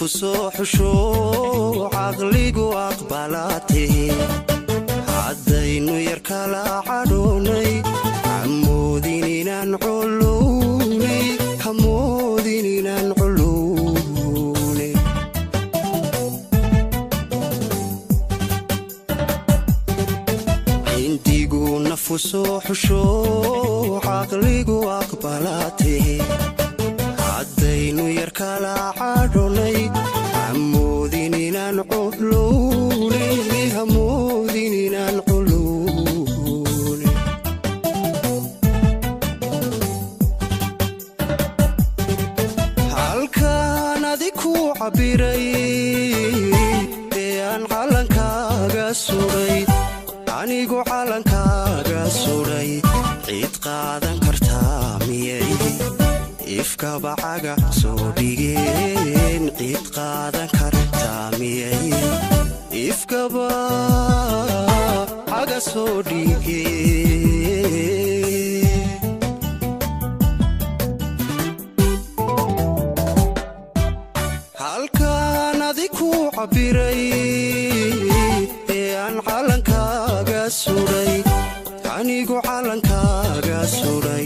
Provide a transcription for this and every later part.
نفسه حشو عقلي وأقبلاته عدينو يركلا عدوني عمودين ننعلوني حمودين ننعلوني عنديقو نفسه حشو عقلي وأقبلاته عدينو يركلا عدوني عمودين ننعلوني حمودين ننعلوني halkaan adiku cabiray aan calankaaga suray anigu calankaaga suray cid qaadan kartaa miyay ifkaba caga soo dhigeen cid qaadan kartaa miyay ifkaba caga soo dhigeen halkaan adiku cabiray aan calankaaga suray anigu calankaaga suray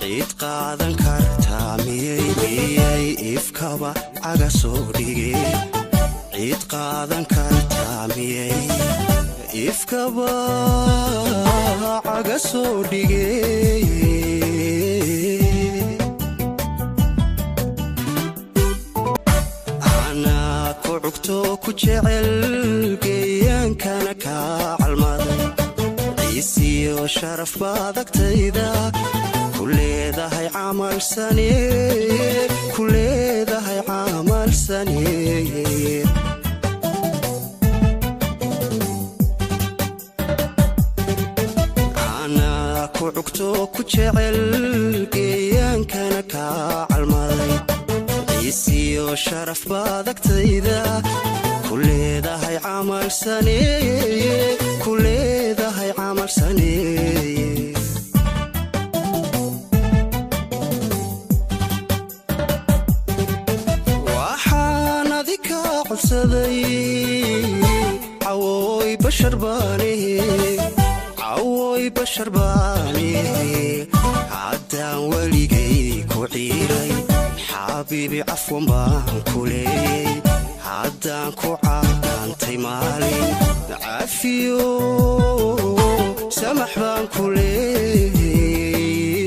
cid qaadan kartaa miyay ifkaba caga soo dhigeen cid qaadan kartaa miyay ifkaba caga soo dhigeen anaa ku cugto ku jecel geeyaankana kaa calmaday ciisiyo sharaf baad agtayda ku leedahay camal saneed ku leedahay camal saneed anaa ku cugto ku jecel geeyaankana kaa calmaday ciisiyo sharaf baad agtayda ku leedahay camal saneed ku leedahay camal saneed waxaan adika codsaday cawooy bashar baanihe haddaan weligay ku ciiray xabiibi cafwan baan ku leeyey haddaan ku caaqaantay maalin cafiyo samax baan ku leeyey